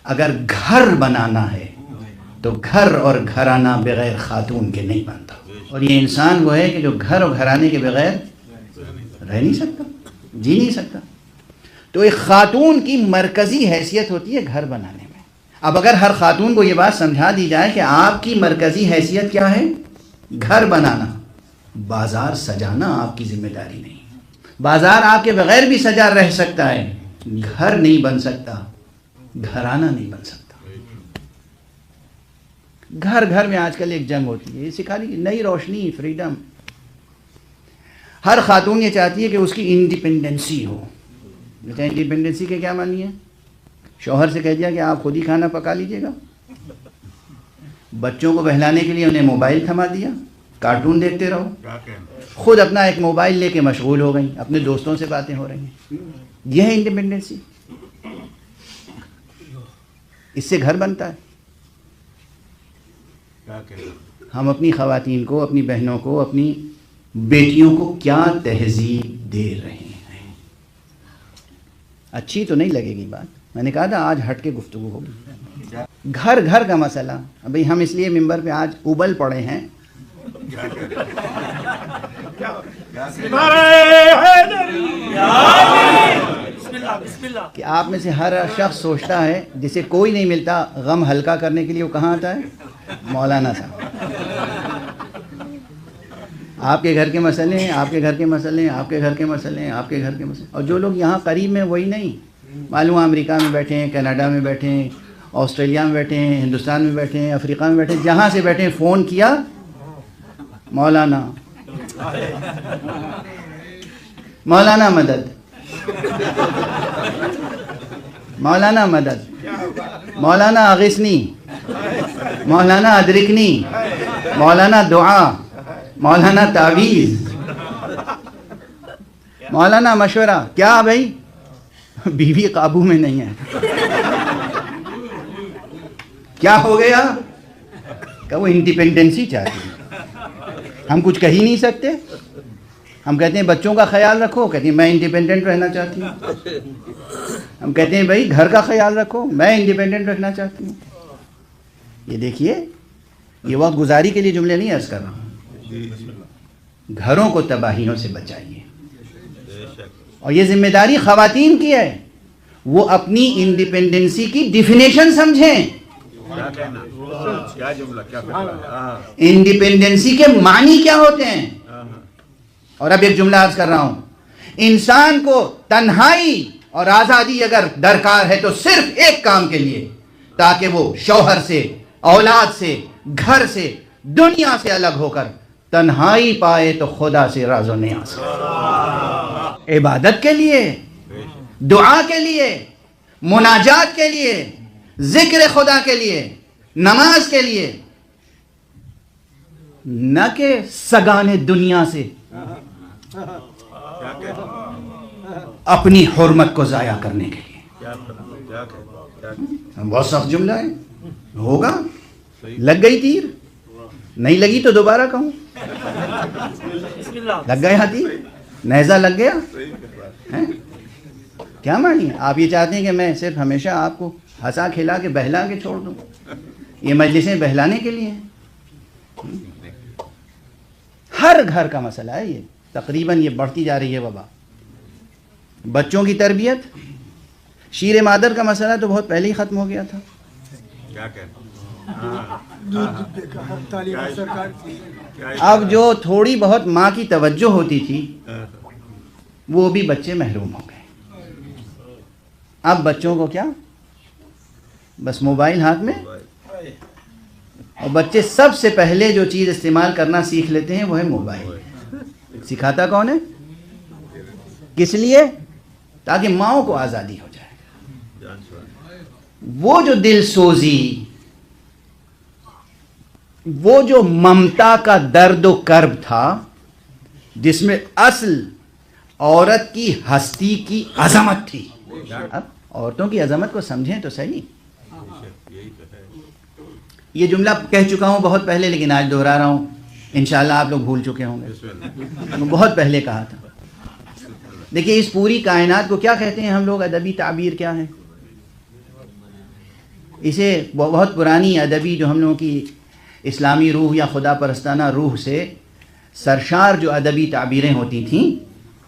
اگر گھر بنانا ہے تو گھر اور گھرانہ بغیر خاتون کے نہیں بنتا. اور یہ انسان وہ ہے کہ جو گھر اور گھرانے کے بغیر رہ نہیں سکتا، جی نہیں سکتا. تو ایک خاتون کی مرکزی حیثیت ہوتی ہے گھر بنانے میں. اب اگر ہر خاتون کو یہ بات سمجھا دی جائے کہ آپ کی مرکزی حیثیت کیا ہے؟ گھر بنانا، بازار سجانا آپ کی ذمہ داری نہیں. بازار آپ کے بغیر بھی سجا رہ سکتا ہے، گھر نہیں بن سکتا، گھرانہ نہیں بن سکتا. گھر گھر میں آج کل ایک جنگ ہوتی ہے، یہ سکھا دی نئی روشنی، فریڈم. ہر خاتون یہ چاہتی ہے کہ اس کی انڈیپینڈنسی ہو. انڈیپینڈنسی کے کیا معنی ہے؟ شوہر سے کہہ دیا کہ آپ خود ہی کھانا پکا لیجئے گا. بچوں کو بہلانے کے لیے انہیں موبائل تھما دیا، کارٹون دیکھتے رہو. خود اپنا ایک موبائل لے کے مشغول ہو گئی، اپنے دوستوں سے باتیں ہو رہی ہیں. یہ ہے انڈیپینڈنسی. اس سے گھر بنتا ہے. ہم اپنی خواتین کو، اپنی بہنوں کو، اپنی بیٹیوں کو کیا تہذیب دے رہے ہیں؟ اچھی تو نہیں لگے گی بات. میں نے کہا تھا آج ہٹ کے گفتگو ہوگی. گھر گھر کا مسئلہ. ابھی ہم اس لیے ممبر پہ آج ابل پڑے ہیں کہ آپ میں سے ہر شخص سوچتا ہے جسے کوئی نہیں ملتا غم ہلکا کرنے کے لیے، وہ کہاں آتا ہے؟ مولانا صاحب. آپ کے گھر کے مسئلے ہیں، آپ کے گھر کے مسئلے ہیں، آپ کے گھر کے مسئلے ہیں، آپ کے گھر کے مسئلے. اور جو لوگ یہاں قریب میں وہی نہیں، معلوم امریکہ میں بیٹھے ہیں، کینیڈا میں بیٹھے ہیں، آسٹریلیا میں بیٹھے ہیں، ہندوستان میں بیٹھے ہیں، افریقہ میں بیٹھے ہیں، جہاں سے بیٹھے ہیں فون کیا، مولانا مولانا مدد، مولانا مدد، مولانا اغثنی، مولانا ادرکنی، مولانا دعا، مولانا تعویذ، مولانا مشورہ. کیا بھائی؟ بیوی قابو میں نہیں ہے. کیا ہو گیا؟ کہ وہ انڈیپینڈنسی چاہتی ہے. ہم کچھ کہہ ہی نہیں سکتے. ہم کہتے ہیں بچوں کا خیال رکھو، کہتی ہیں میں انڈیپینڈنٹ رہنا چاہتی ہوں. ہم کہتے ہیں بھائی گھر کا خیال رکھو، میں انڈیپینڈنٹ رکھنا چاہتی ہوں. یہ دیکھیے، یہ وقت گزاری کے لیے جملے نہیں عرض کر رہا ہوں. گھروں کو تباہیوں سے بچائیے. اور یہ ذمہ داری خواتین کی ہے. وہ اپنی انڈیپینڈنسی کی ڈیفینیشن سمجھیں. انڈیپینڈنسی کے معنی کیا ہوتے ہیں؟ اور اب ایک جملہ عرض کر رہا ہوں. انسان کو تنہائی اور آزادی اگر درکار ہے تو صرف ایک کام کے لیے، تاکہ وہ شوہر سے، اولاد سے، گھر سے، دنیا سے الگ ہو کر تنہائی پائے تو خدا سے راز و نیاز. عبادت کے لیے، دعا کے لیے، مناجات کے لیے، ذکر خدا کے لیے، نماز کے لیے، نہ کہ سگانے دنیا سے اپنی حرمت کو ضائع کرنے کے لیے. بہت سخت جملہ ہے. ہوگا، لگ گئی تیر، نہیں لگی تو دوبارہ کہوں. لگ گیا تیر، نیزہ لگ گیا. کیا معنی ہے؟ آپ یہ چاہتے ہیں کہ میں صرف ہمیشہ آپ کو ہنسا کھلا کے بہلا کے چھوڑ دوں؟ یہ مجلسیں بہلانے کے لیے ہیں. ہر گھر کا مسئلہ ہے یہ. تقریباً یہ بڑھتی جا رہی ہے وبا. بچوں کی تربیت، شیر مادر کا مسئلہ تو بہت پہلے ہی ختم ہو گیا تھا. اب جو تھوڑی بہت ماں کی توجہ ہوتی تھی وہ بھی بچے محروم ہو گئے. اب بچوں کو کیا، بس موبائل ہاتھ میں. اور بچے سب سے پہلے جو چیز استعمال کرنا سیکھ لیتے ہیں وہ ہے موبائل. سکھاتا کون ہے؟ کس لیے؟ تاکہ ماؤں کو آزادی ہو جائے. وہ جو دل سوزی، وہ جو ممتا کا درد و کرب تھا، جس میں اصل عورت کی ہستی کی عظمت تھی. اب عورتوں کی عظمت کو سمجھیں تو صحیح. یہ جملہ کہہ چکا ہوں بہت پہلے، لیکن آج دہرا رہا ہوں. انشاءاللہ آپ لوگ بھول چکے ہوں گے. بہت پہلے کہا تھا. دیکھیے اس پوری کائنات کو کیا کہتے ہیں ہم لوگ؟ ادبی تعبیر کیا ہے؟ اسے بہت پرانی ادبی جو ہم لوگوں کی اسلامی روح یا خدا پرستانہ روح سے سرشار جو ادبی تعبیریں ہوتی تھیں،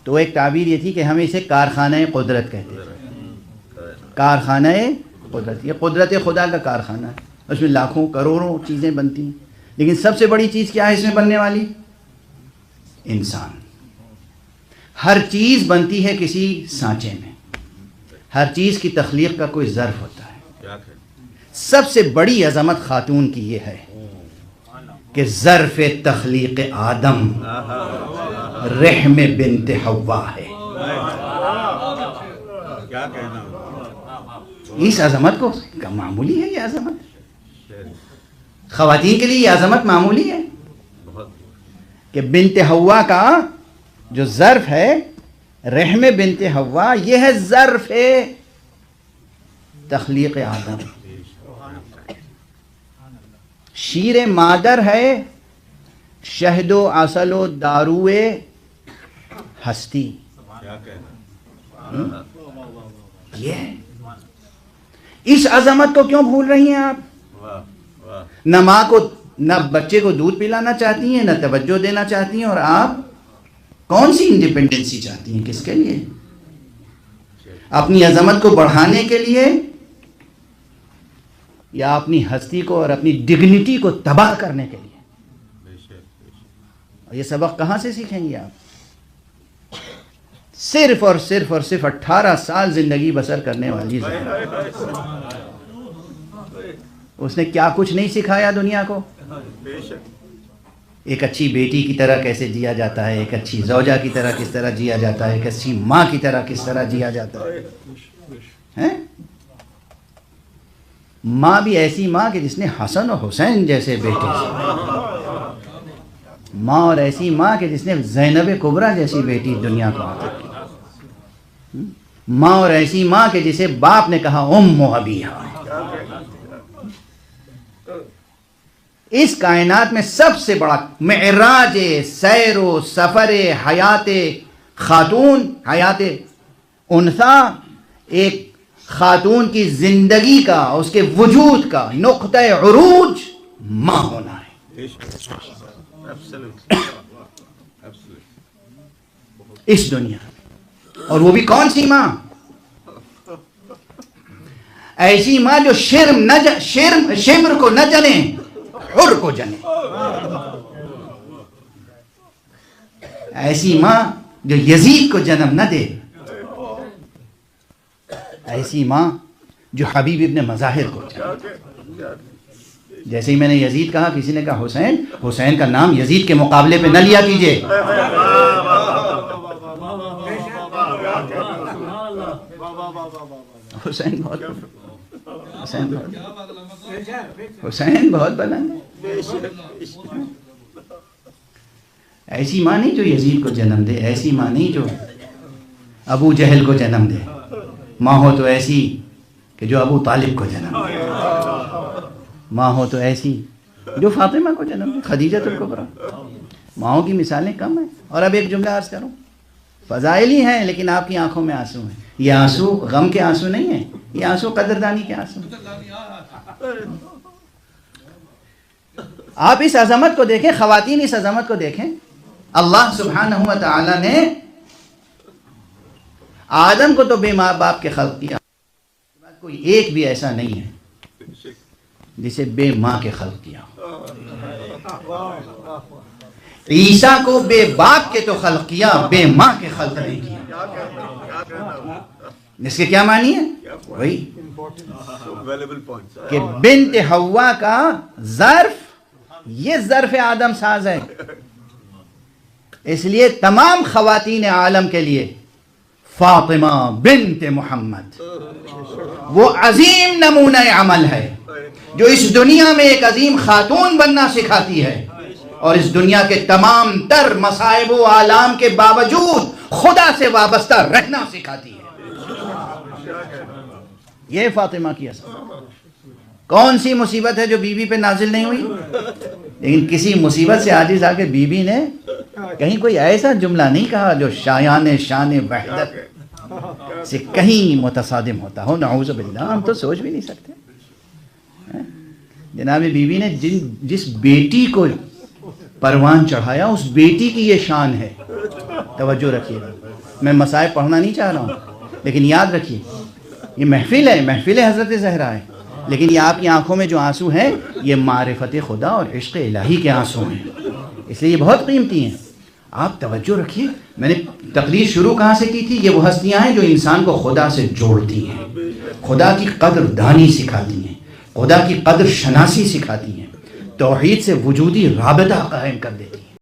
تو ایک تعبیر یہ تھی کہ ہم اسے کارخانہ قدرت کہتے تھے. کارخانہ قدرت، یہ قدرت خدا کا کارخانہ ہے، اس میں لاکھوں کروڑوں چیزیں بنتی ہیں، لیکن سب سے بڑی چیز کیا ہے اس میں بننے والی؟ انسان. ہر چیز بنتی ہے کسی سانچے میں، ہر چیز کی تخلیق کا کوئی ظرف ہوتا ہے. سب سے بڑی عظمت خاتون کی یہ ہے کہ ظرف تخلیق آدم رحم بنت حوا ہے. اس عظمت کو معمولی ہے، یہ عظمت خواتین کے لیے یہ عظمت معمولی ہے کہ بنت حوا کا جو ظرف ہے رحم بنت حوا، یہ ہے ظرف تخلیق آدم. شیر مادر ہے شہد و عسل و دارو ہستی. یہ ہے. اس عظمت کو کیوں بھول رہی ہیں آپ؟ نہ ماں کو، نہ بچے کو دودھ پلانا چاہتی ہیں، نہ توجہ دینا چاہتی ہیں، اور آپ کون سی انڈیپینڈنسی چاہتی ہیں؟ کس کے لیے؟ اپنی عظمت کو بڑھانے کے لیے یا اپنی ہستی کو اور اپنی ڈگنیٹی کو تباہ کرنے کے لیے؟ اور یہ سبق کہاں سے سیکھیں گے آپ؟ صرف اور صرف 18 سال زندگی بسر کرنے والی زہرا، اس نے کیا کچھ نہیں سکھایا دنیا کو؟ ایک اچھی بیٹی کی طرح کیسے جیا جاتا ہے، ایک اچھی زوجہ کی طرح کس طرح جیا جاتا ہے، ایک اچھی ماں کی طرح کس طرح جیا جاتا ہے. ماں بھی ایسی ماں کہ جس نے حسن و حسین جیسے بیٹے، ماں اور ایسی ماں کہ جس نے زینب کبریٰ جیسی بیٹی دنیا کو عطا کی، ماں اور ایسی ماں کہ جسے باپ نے کہا ام ابیہا. اس کائنات میں سب سے بڑا معراج سیر و سفر حیات خاتون، حیات انثیٰ، ایک خاتون کی زندگی کا، اس کے وجود کا نقطہ عروج ماں ہونا ہے. اس دنیا، اور وہ بھی کون سی ماں؟ ایسی ماں جو شمر کو نہ جنے، حر کو جنے. ایسی ماں جو یزید کو جنم نہ دے، ایسی ماں جو حبیب ابن مظاہر کو جنے. جیسے ہی میں نے یزید کہا، کسی نے کہا حسین، حسین کا نام یزید کے مقابلے پہ نہ لیا کیجئے. حسین بہت بلند ہے. ایسی ماں نہیں جو یزید کو جنم دے، ایسی ماں نہیں جو ابو جہل کو جنم دے. ماں ہو تو ایسی کہ جو ابو طالب کو جنم دے. ماں ہو تو ایسی جو فاطمہ کو جنم دے، خدیجۃ الکبریٰ. ماؤں کی مثالیں کم ہیں. اور اب ایک جملہ عرض کروں، فضائل ہی ہیں لیکن آپ کی آنکھوں میں آنسو ہیں. یہ آنسو غم کے آنسو نہیں ہیں، یہ آنسو قدردانی کے آنسو ہیں. آپ اس عظمت کو دیکھیں، خواتین اس عظمت کو دیکھیں. اللہ سبحانہ و تعالی نے آدم کو تو بے ماں باپ کے خلق کیا، کوئی ایک بھی ایسا نہیں ہے جسے بے ماں کے خلق کیا. عیسیٰ کو بے باپ کے تو خلق کیا، بے ماں کے خلق نہیں کیا. اس کے کیا معنی ہے؟ وہی کہ بنت حوا کا ظرف، یہ ظرف آدم ساز ہے. اس لیے تمام خواتین عالم کے لیے فاطمہ بنت محمد وہ عظیم نمونہ عمل ہے جو اس دنیا میں ایک عظیم خاتون بننا سکھاتی ہے، اور اس دنیا کے تمام تر مصائب و آلام کے باوجود خدا سے وابستہ رہنا سکھاتی ہے. یہ فاطمہ کی اصل. کون سی مصیبت ہے جو بیوی پہ نازل نہیں ہوئی؟ لیکن کسی مصیبت سے عاجز آ کے بیوی نے کہیں کوئی ایسا جملہ نہیں کہا جو شایان شان وحدت سے کہیں متصادم ہوتا ہو. نعوذ باللہ، ہم تو سوچ بھی نہیں سکتے. جناب بیوی نے جس بیٹی کو پروان چڑھایا اس بیٹی کی یہ شان ہے. توجہ رکھیے گا. میں مصائب پڑھنا نہیں چاہ رہا ہوں، لیکن یاد رکھیے یہ محفل ہے، محفل حضرت زہرا ہے، لیکن یہ آپ کی آنکھوں میں جو آنسو ہیں یہ معرفت خدا اور عشق الہی کے آنسو ہیں، اس لیے یہ بہت قیمتی ہیں. آپ توجہ رکھیے. میں نے تقریر شروع کہاں سے کی تھی؟ یہ وہ ہستیاں ہیں جو انسان کو خدا سے جوڑتی ہیں، خدا کی قدر دانی سکھاتی ہیں، خدا کی قدر شناسی سکھاتی ہیں، توحید سے وجودی رابطہ قائم کر دیتی ہیں.